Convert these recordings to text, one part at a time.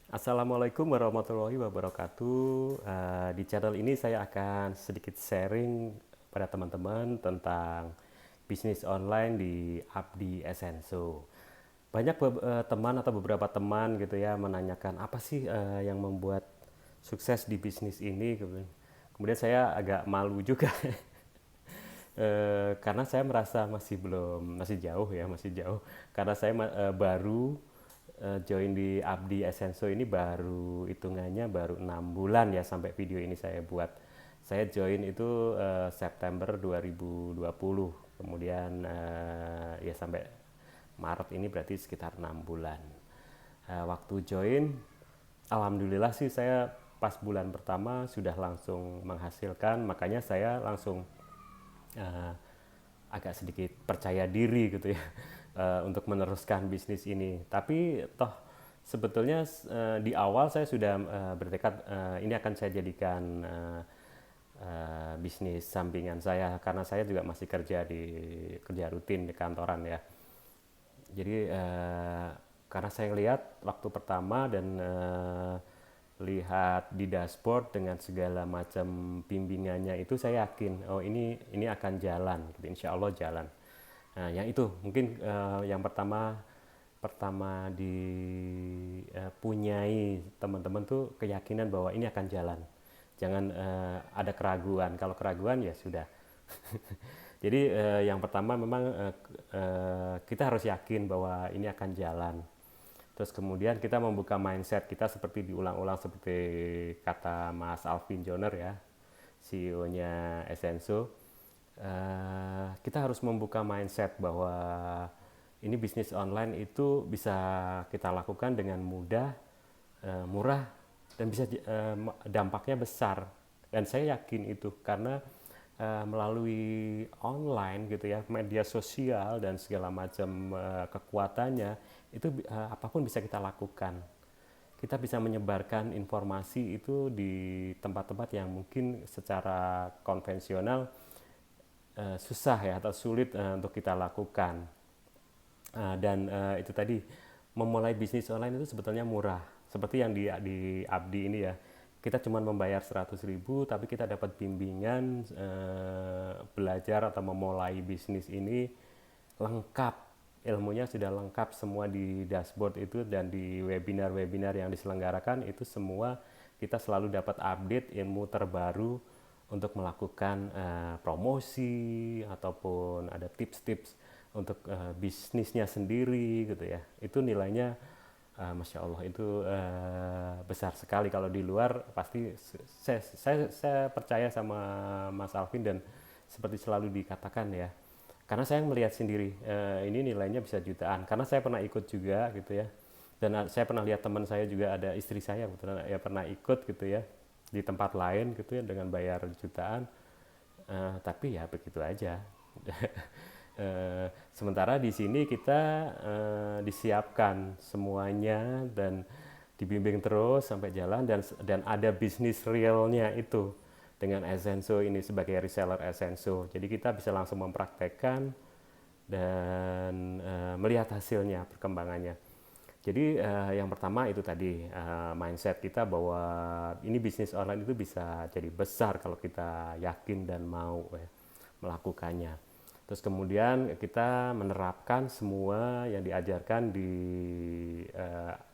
Assalamualaikum warahmatullahi wabarakatuh. Di channel ini saya akan sedikit sharing pada teman-teman tentang bisnis online di Abdi Essenso. Banyak teman atau beberapa teman gitu ya menanyakan apa sih yang membuat sukses di bisnis ini. Kemudian saya agak malu juga karena saya merasa masih jauh ya, masih jauh. Karena saya baru join di Abdi Essenso ini baru hitungannya baru 6 bulan ya sampai video ini saya buat. Saya join itu September 2020, kemudian ya sampai Maret ini berarti sekitar 6 bulan. Waktu join, alhamdulillah sih saya pas bulan pertama sudah langsung menghasilkan, makanya saya langsung eh, agak sedikit percaya diri gitu ya untuk meneruskan bisnis ini. Tapi toh sebetulnya di awal saya sudah bertekad ini akan saya jadikan bisnis sampingan saya karena saya juga masih kerja rutin di kantoran ya. Jadi karena saya lihat waktu pertama dan lihat di dashboard dengan segala macam bimbingannya itu saya yakin oh ini akan jalan gitu, insya Allah jalan. Nah yang itu mungkin yang pertama pertama dipunyai teman-teman tuh keyakinan bahwa ini akan jalan, jangan ada keraguan. Kalau keraguan ya sudah. Jadi yang pertama memang kita harus yakin bahwa ini akan jalan. Terus kemudian kita membuka mindset kita seperti diulang-ulang seperti kata Mas Alvin Joner ya, CEO-nya Essenso. Kita harus membuka mindset bahwa ini bisnis online itu bisa kita lakukan dengan mudah, murah, dan bisa dampaknya besar. Dan saya yakin itu karena melalui online gitu ya, media sosial dan segala macam kekuatannya itu apapun bisa kita lakukan. Kita bisa menyebarkan informasi itu di tempat-tempat yang mungkin secara konvensional susah ya atau sulit untuk kita lakukan. Dan itu tadi memulai bisnis online itu sebetulnya murah. Seperti yang di Abdi ini ya, kita cuma membayar 100.000 tapi kita dapat bimbingan belajar atau memulai bisnis ini lengkap, ilmunya sudah lengkap semua di dashboard itu, dan di webinar-webinar yang diselenggarakan itu semua kita selalu dapat update ilmu terbaru untuk melakukan promosi ataupun ada tips-tips untuk bisnisnya sendiri gitu ya. Itu nilainya Masya Allah itu besar sekali. Kalau di luar pasti saya percaya sama Mas Alvin, dan seperti selalu dikatakan ya, karena saya melihat sendiri ini nilainya bisa jutaan karena saya pernah ikut juga gitu ya. Dan saya pernah lihat teman saya juga, ada istri saya kebetulan ya pernah ikut gitu ya di tempat lain gitu ya dengan bayar jutaan. Tapi ya begitu aja. Sementara di sini kita disiapkan semuanya dan dibimbing terus sampai jalan, dan ada bisnis realnya itu dengan Essenso ini sebagai reseller Essenso. Jadi kita bisa langsung mempraktekkan dan melihat hasilnya, perkembangannya. Jadi yang pertama itu tadi mindset kita bahwa ini bisnis online itu bisa jadi besar kalau kita yakin dan mau ya, melakukannya. Terus kemudian kita menerapkan semua yang diajarkan di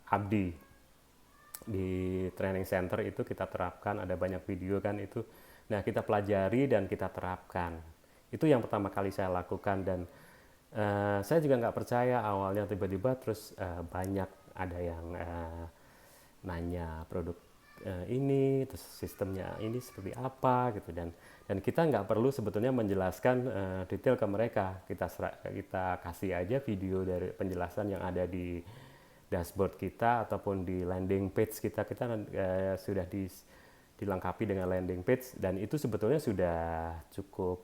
Abdi, di training center itu kita terapkan, ada banyak video kan itu. Nah kita pelajari dan kita terapkan. Itu yang pertama kali saya lakukan, dan saya juga nggak percaya awalnya, tiba-tiba terus banyak ada yang nanya produk ini, terus sistemnya ini seperti apa gitu, dan kita nggak perlu sebetulnya menjelaskan detail ke mereka. Kita kasih aja video dari penjelasan yang ada di dashboard kita ataupun di landing page kita. Kita sudah dilengkapi dengan landing page, dan itu sebetulnya sudah cukup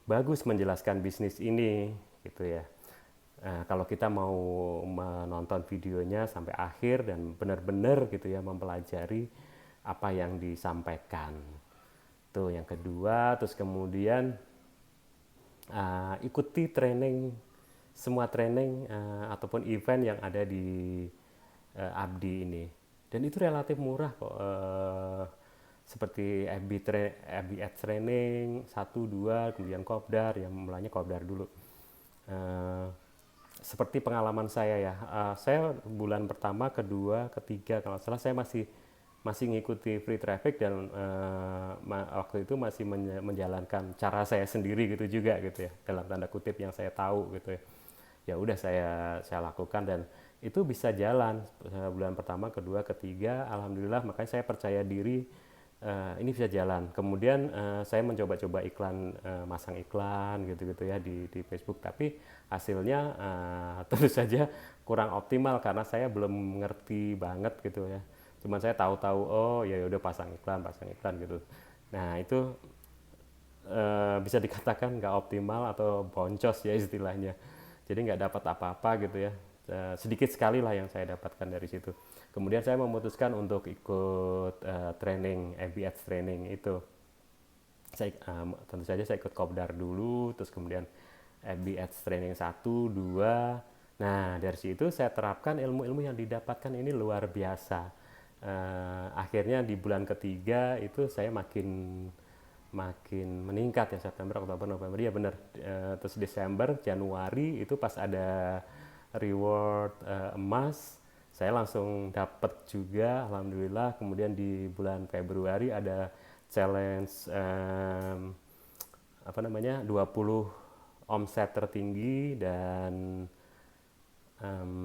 bagus menjelaskan bisnis ini gitu ya. Kalau kita mau menonton videonya sampai akhir dan benar-benar gitu ya mempelajari apa yang disampaikan. Tuh yang kedua. Terus kemudian ikuti training, semua training ataupun event yang ada di Abdi ini. dan itu relatif murah kok. Seperti FB Ads Training 1, 2, kemudian Kopdar, yang mulanya Kopdar dulu. Eh, Seperti pengalaman saya ya, saya bulan pertama, kedua, ketiga kalau salah saya masih masih ngikuti free traffic, dan waktu itu masih menjalankan cara saya sendiri gitu juga gitu ya, dalam tanda kutip yang saya tahu gitu ya. Ya udah saya lakukan, dan itu bisa jalan bulan pertama, kedua, ketiga, alhamdulillah. Makanya saya percaya diri, ini bisa jalan. Kemudian saya mencoba-coba iklan, masang iklan gitu-gitu ya di Facebook, tapi hasilnya tentu saja kurang optimal karena saya belum ngerti banget gitu ya. Cuman saya tahu-tahu, oh ya udah pasang iklan gitu. Nah itu bisa dikatakan nggak optimal atau boncos ya istilahnya. Jadi nggak dapat apa-apa gitu ya. Sedikit sekali lah yang saya dapatkan dari situ. Kemudian saya memutuskan untuk ikut training, MBA training itu. Saya tentu saja saya ikut Kopdar dulu, terus kemudian MBA training 1, 2. Nah dari situ saya terapkan ilmu-ilmu yang didapatkan ini luar biasa. Akhirnya di bulan ketiga itu saya makin makin meningkat ya, September, Oktober, November, ya benar. Terus Desember, Januari itu pas ada reward emas, saya langsung dapat juga, alhamdulillah. Kemudian di bulan Februari ada challenge, apa namanya, 20 omset tertinggi dan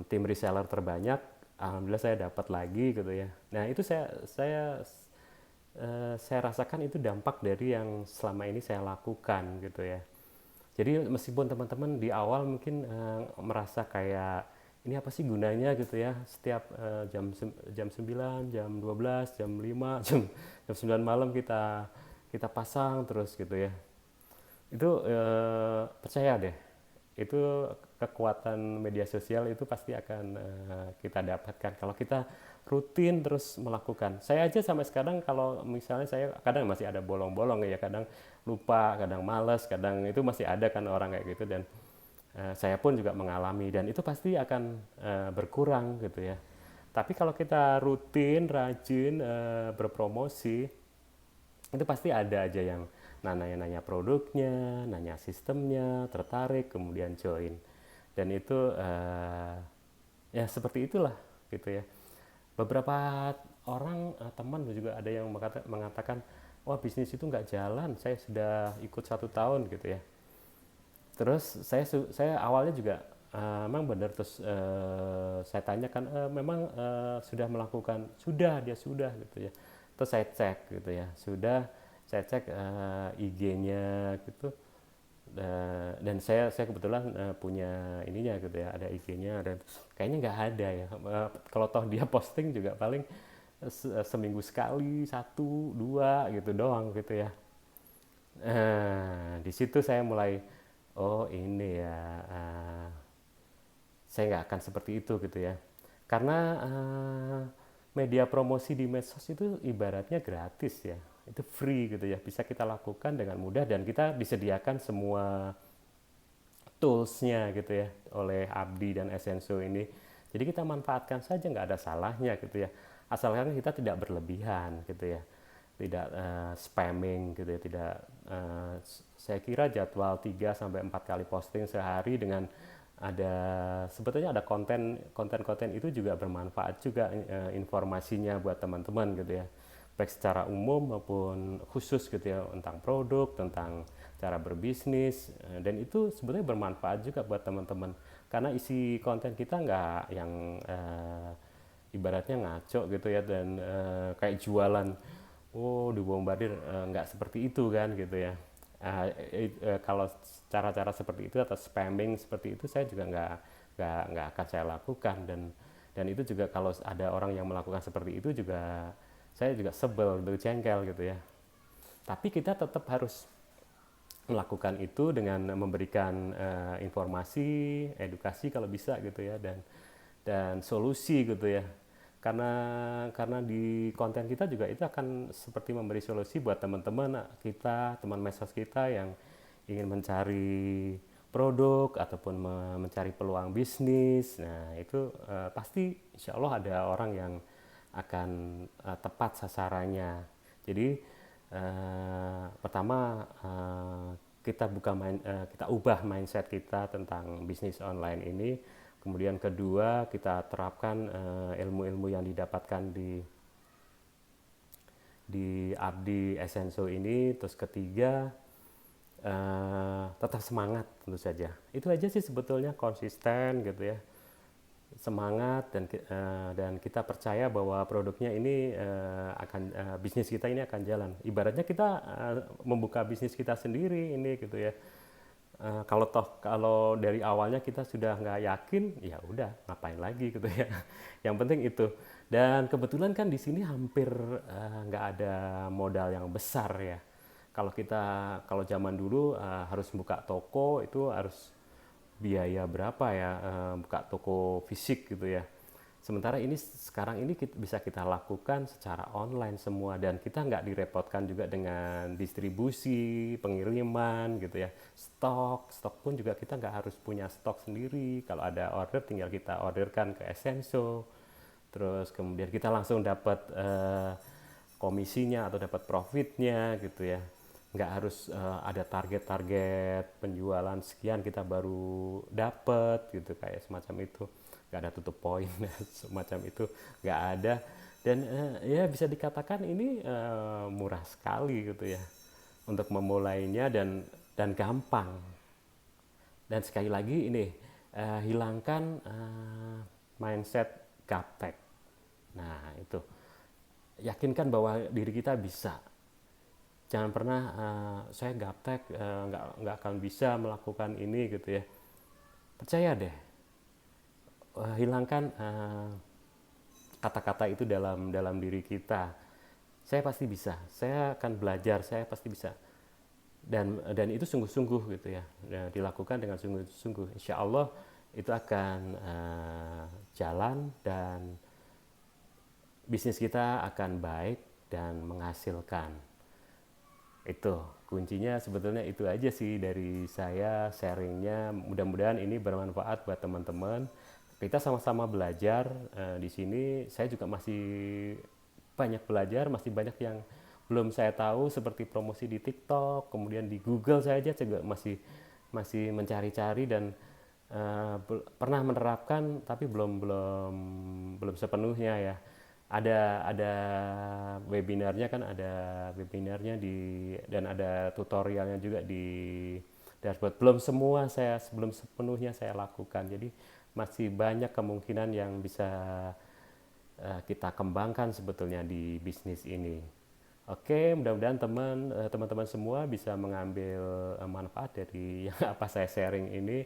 tim reseller terbanyak. Alhamdulillah saya dapat lagi gitu ya. Nah itu saya rasakan itu dampak dari yang selama ini saya lakukan gitu ya. Jadi meskipun teman-teman di awal mungkin merasa kayak ini apa sih gunanya gitu ya, setiap jam 9, jam 12, jam 5, jam 9 malam kita kita pasang terus gitu ya. Itu percaya deh, itu kekuatan media sosial itu pasti akan kita dapatkan kalau kita rutin terus melakukan. Saya aja sampai sekarang kalau misalnya saya kadang masih ada bolong-bolong ya, kadang lupa, kadang malas, kadang itu masih ada kan orang kayak gitu, dan saya pun juga mengalami, dan itu pasti akan berkurang gitu ya. Tapi kalau kita rutin, rajin berpromosi, itu pasti ada aja yang nanya-nanya produknya, nanya sistemnya, tertarik, kemudian join. Dan itu ya seperti itulah gitu ya. Beberapa orang, teman juga ada yang mengatakan, wah bisnis itu nggak jalan, saya sudah ikut 1 tahun gitu ya. Terus saya awalnya juga memang benar, terus saya tanyakan, memang sudah melakukan, dia sudah gitu ya. Terus saya cek gitu ya, saya cek IG-nya gitu. Dan saya kebetulan punya ininya gitu ya, ada IG-nya, dan kayaknya nggak ada ya. Kalau toh dia posting juga paling seminggu sekali, 1, 2 gitu doang gitu ya. Di situ saya mulai, oh ini ya, saya nggak akan seperti itu gitu ya. Karena media promosi di medsos itu ibaratnya gratis ya, itu free gitu ya, bisa kita lakukan dengan mudah, dan kita disediakan semua toolsnya gitu ya oleh Abdi dan Essential ini. Jadi kita manfaatkan saja, nggak ada salahnya gitu ya, asalkan kita tidak berlebihan gitu ya, tidak spamming gitu ya, tidak saya kira jadwal 3 sampai 4 kali posting sehari, dengan ada sebetulnya ada konten itu juga bermanfaat juga, informasinya buat teman-teman gitu ya, baik secara umum maupun khusus gitu ya, tentang produk, tentang cara berbisnis, dan itu sebetulnya bermanfaat juga buat teman-teman, karena isi konten kita nggak yang ibaratnya ngaco gitu ya, dan kayak jualan, oh dibombardir, nggak seperti itu kan gitu ya. Kalau cara-cara seperti itu atau spamming seperti itu saya juga nggak akan saya lakukan, dan itu juga kalau ada orang yang melakukan seperti itu juga saya juga sebel gitu, jengkel gitu ya. Tapi kita tetap harus melakukan itu dengan memberikan informasi, edukasi kalau bisa gitu ya, dan solusi gitu ya. Karena di konten kita juga itu akan seperti memberi solusi buat teman-teman kita, teman medsos kita yang ingin mencari produk ataupun mencari peluang bisnis. Nah itu pasti insya Allah ada orang yang tepat sasarannya. Jadi pertama kita ubah mindset kita tentang bisnis online ini. Kemudian kedua, kita terapkan ilmu-ilmu yang didapatkan di Abdi Essenso ini. Terus ketiga, tetap semangat tentu saja. Itu aja sih sebetulnya, konsisten gitu ya, semangat, dan kita percaya bahwa produknya ini bisnis kita ini akan jalan. Ibaratnya kita membuka bisnis kita sendiri ini gitu ya. Kalau dari awalnya kita sudah nggak yakin, ya udah ngapain lagi gitu ya. Yang penting itu. Dan kebetulan kan di sini hampir nggak ada modal yang besar ya. Kalau zaman dulu harus buka toko itu harus biaya berapa ya, buka toko fisik gitu ya. Sementara ini sekarang ini bisa kita lakukan secara online semua, dan kita nggak direpotkan juga dengan distribusi, pengiriman gitu ya. Stok pun juga kita nggak harus punya stok sendiri. Kalau ada order tinggal kita orderkan ke Essenso. Terus kemudian kita langsung dapat komisinya atau dapat profitnya gitu ya. Nggak harus ada target-target penjualan sekian kita baru dapat gitu, kayak semacam itu. Nggak ada tutup poin semacam itu, nggak ada. Dan ya bisa dikatakan ini murah sekali gitu ya untuk memulainya, dan gampang. Dan sekali lagi ini hilangkan mindset gaptek. Nah itu, yakinkan bahwa diri kita bisa. Jangan pernah saya gaptek, nggak akan bisa melakukan ini gitu ya. Percaya deh, hilangkan kata-kata itu dalam diri kita. Saya pasti bisa, saya akan belajar, saya pasti bisa. Dan itu sungguh-sungguh gitu ya, dilakukan dengan sungguh-sungguh. Insya Allah itu akan jalan, dan bisnis kita akan baik dan menghasilkan. Itu kuncinya, sebetulnya itu aja sih dari saya sharingnya. Mudah-mudahan ini bermanfaat buat teman-teman. Kita sama-sama belajar di sini. Saya juga masih banyak belajar, masih banyak yang belum saya tahu, seperti promosi di TikTok, kemudian di Google saya aja juga masih mencari-cari, dan pernah menerapkan tapi belum sepenuhnya ya. Ada webinarnya kan, ada webinarnya dan ada tutorialnya juga di dashboard. Belum sepenuhnya saya lakukan. Jadi masih banyak kemungkinan yang bisa kita kembangkan sebetulnya di bisnis ini. Oke, mudah-mudahan teman-teman semua bisa mengambil manfaat dari yang apa saya sharing ini.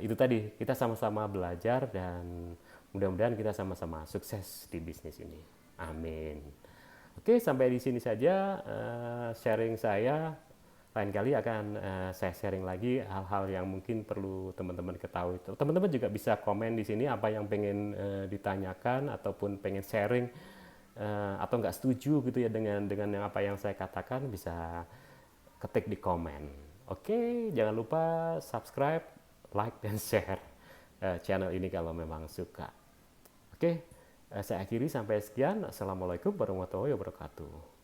Itu tadi, kita sama-sama belajar, dan mudah-mudahan kita sama-sama sukses di bisnis ini. Amin. Oke, sampai di sini saja sharing saya. Lain kali akan saya sharing lagi hal-hal yang mungkin perlu teman-teman ketahui. Teman-teman juga bisa komen di sini apa yang pengen ditanyakan, ataupun pengen sharing, atau nggak setuju gitu ya dengan yang apa yang saya katakan, bisa ketik di komen. Oke, jangan lupa subscribe, like, dan share channel ini kalau memang suka. Oke, saya akhiri sampai sekian. Assalamualaikum warahmatullahi wabarakatuh.